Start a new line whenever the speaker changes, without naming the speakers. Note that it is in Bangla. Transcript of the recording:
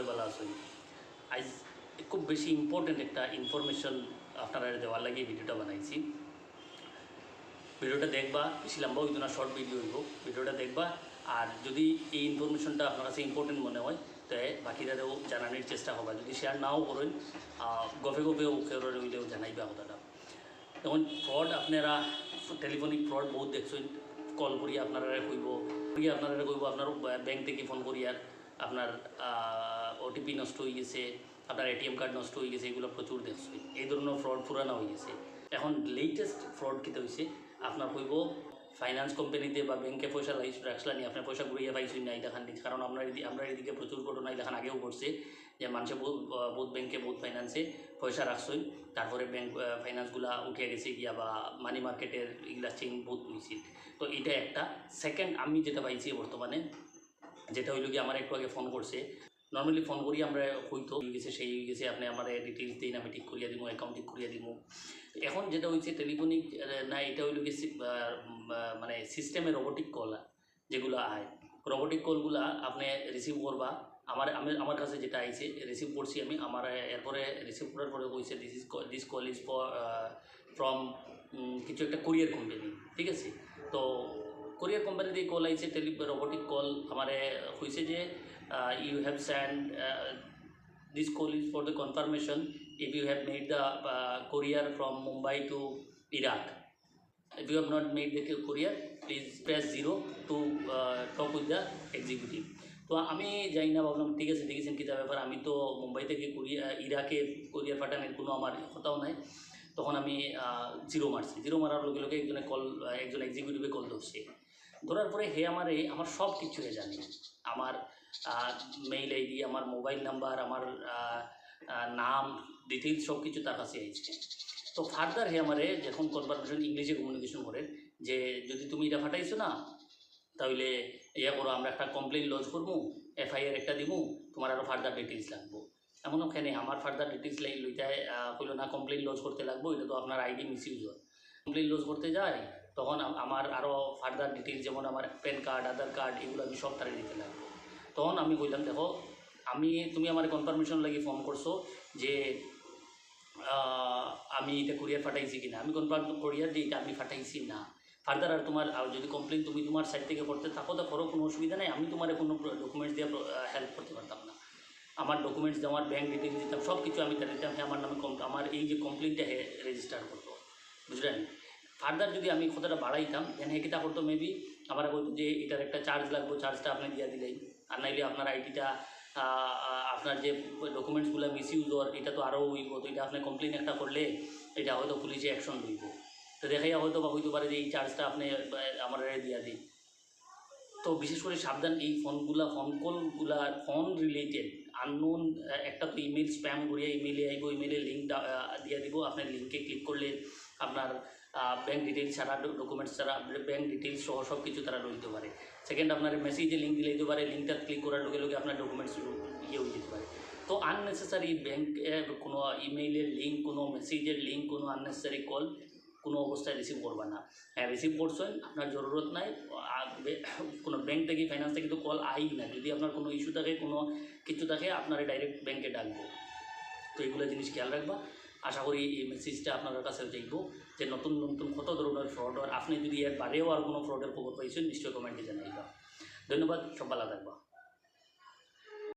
সবাই ভালো আছেন। আজ খুব বেশি ইম্পর্টেন্ট একটা ইনফরমেশন আপনারা দেওয়ার লাগে ভিডিওটা বানাইছি। ভিডিওটা দেখবা, বেশি লম্বা হইতো না, শর্ট ভিডিও হইব। ভিডিওটা দেখবা, আর যদি এই ইনফরমেশনটা আপনার কাছে ইম্পর্টেন্ট মনে হয় তো বাকিরাও জানানোর চেষ্টা করবা। যদি শেয়ার নাও করেন গফে গফেও কেউ হইলেও জানাইবা কথাটা। এখন ফ্রড আপনারা টেলিফোনিক ফ্রড বহুত দেখছেন। কল করি আপনারা কইব আপনার ব্যাংক থেকে ফোন করি আর আপনার ওটিপি নষ্ট হয়ে গেছে, আপনার এটিএম কার্ড নষ্ট হয়ে গেছে, এগুলো প্রচুর দেখছি। এই ধরনের ফ্রড পুরানো হয়ে গেছে। এখন লেটেস্ট ফ্রড কী হয়েছে, আপনার কইব ফাইন্যান্স কোম্পানিতে বা ব্যাংকে পয়সা রাখলা নিয়ে আপনার পয়সা ঘুরিয়ে পাইছেন না, দেখান দিচ্ছে। কারণ আমরা এদিকে প্রচুর ঘটনা দেখান আগেও ঘটছে যে মানুষে বহুত ব্যাংকে বহুত ফাইন্যান্সে পয়সা রাখছেন, তারপরে ব্যাংক ফাইন্যান্সগুলা উঠে গেছে গিয়া বা মানি মার্কেটের এগুলা চেইন বহুত হয়েছিল। তো এটা একটা। সেকেন্ড আমি যেটা পাইছি বর্তমানে, যেটা হইল কি আমার একটু আগে ফোন করছে। নর্মালি ফোন করি আমরা হইতো গেছে সেই গেছে, আপনি আমার ডিটেলস দিন, আমি ঠিক করিয়া দিব, অ্যাকাউন্ট ঠিক করিয়া দিব। এখন যেটা হয়েছে টেলিফোনিক না, এটা হইল কি মানে সিস্টেমে রোবোটিক কল যেগুলো আয়, রোবোটিক কলগুলা আপনি রিসিভ করবা। আমার কাছে যেটা আইছে রিসিভ করছি আমি, আমার এরপরে রিসিভ করার পরে কইছে দিস কল ইজ ফ্রম কিছু একটা কোরিয়ার কোম্পানি, ঠিক আছে। তো কোরিয়ার কোম্পানি দিয়ে কল আইছে, রোবোটিক কল আমার হয়েছে যে you have send this call is for the confirmation if you have made the courier from Mumbai to Iraq. If you have not made the courier, please press 0 to talk with the executive. তো আমি যাই না, ভাবলাম ঠিক আছে দেখেছেন কী ব্যাপার, আমি তো মুম্বাই থেকে ইরাকে কোরিয়ার পাঠানোর কোনো আমার কথাও নাই। তখন আমি 0 মারছি। 0 মারার লগে লগে একজন এক্সিকিউটিভে কল ধরছে। ধরার পরে আমার সব কিছু জানে, আমার মেইল আইডি, আমার মোবাইল নাম্বার, আমার নাম, ডিটেলস সব কিছু তার কাছে আইছে। তো ফার্দার আমারে যখন কনভারসেশন ইংলিশে কমিউনিকেশন করে যে যদি তুমি এটা ফাটাইছো না তাহলে করো, আমরা একটা কমপ্লেন লজ করবো, এফআইআর একটা দিব, তোমার আরও ফার্দার ডিটেলস লাগবো। এমন ওখানে আমার ফার্দার ডিটেলস লইতে হইলো না, কমপ্লেন লজ করতে লাগবো, এটা তো আপনার আইডি মিসইউজ হয়। কমপ্লেন লজ করতে যায় তখন আমার আরও ফার্দার ডিটেলস, যেমন আমার প্যান কার্ড, আধার কার্ড, এগুলো আমি সব তারা দিতে লাগবো। তখন আমি কইলাম দেখো, তুমি আমার কনফার্মেশন লাগি ফোন করছো যে আমি এটা কুরিয়ার পাঠাইছি কিনা। আমি কনফার্ম কুরিয়ার যে এটা আমি পাঠাইছি না। ফার্দার আর তোমার যদি কমপ্লেন তুমি তোমার সাইড থেকে করতে থাকো তো করো, কোনো অসুবিধা নেই। আমি তোমার কোনো ডকুমেন্টস দিয়ে হেল্প করতে পারতাম না। আমার ডকুমেন্টস দেওয়ার, ব্যাঙ্ক ডিটেলস দিতাম, সব কিছু আমি তার দিতাম। আমার নামে আমার এই যে কমপ্লেনটা রেজিস্টার করতো, বুঝলেন। ফার্দার যদি আমি কথাটা বাড়াইতাম দেন কিতা করতো, মেবি আমার বলতো যে এটার একটা চার্জ লাগবে, চার্জটা আপনি দিয়ে দিলেই, আর নাইলে আপনার আইডিটা আপনার যে ডকুমেন্টসগুলো মিসইউজ হওয়ার এটা তো আরও হইব। তো এটা আপনি কমপ্লেন একটা করলে এটা হয়তো পুলিশে অ্যাকশন লইব। তো দেখাইয়া হয়তো বা হইতে পারে যে এই চার্জটা আপনি আমার দিয়া দিন। তো বিশেষ করে সাবধান, এই ফোন কলগুলা ফোন রিলেটেড আননোন একটা তো ইমেল স্প্যাম করিয়া ইমেলে আইব, ইমেলের লিঙ্কটা দিয়ে দিব। আপনার লিঙ্কে ক্লিক করলে আপনার ব্যাঙ্ক ডিটেলস ছাড়া, ডকুমেন্টস ছাড়া, ব্যাঙ্ক ডিটেলস সহ সব কিছু তারা লইতে পারে। সেকেন্ড, আপনার মেসেজে লিঙ্ক দিলে দিতে পারে, লিঙ্কটা ক্লিক করার লগে লগে আপনার ডকুমেন্টস হয়ে যেতে পারে। তো আননেসেসারি ব্যাঙ্কের কোনো ইমেইলের লিঙ্ক, কোনো মেসেজের লিঙ্ক, কোনো আননেসেসারি কল কোনো অবস্থায় রিসিভ করবা না। হ্যাঁ, রিসিভ করছেন, আপনার জরুরত নাই। কোনো ব্যাঙ্ক থেকে, ফাইন্যান্স থেকে তো কল আই না। যদি আপনার কোনো ইস্যু থাকে, কোনো কিছু থাকে, আপনার ডাইরেক্ট ব্যাঙ্কে ডাকবো। তো এগুলো জিনিস খেয়াল রাখবা। আশা করি এই মেসেজটা আপনার কাছে যাইব যে নতুন নতুন কত ধরনের ফ্রড হয়। আপনি যদি এর বাদেও আর কোনো ফ্রডের খবর পাইছেন নিশ্চয়ই কমেন্টে জানাইবা। ধন্যবাদ, সব ভালো থাকবা।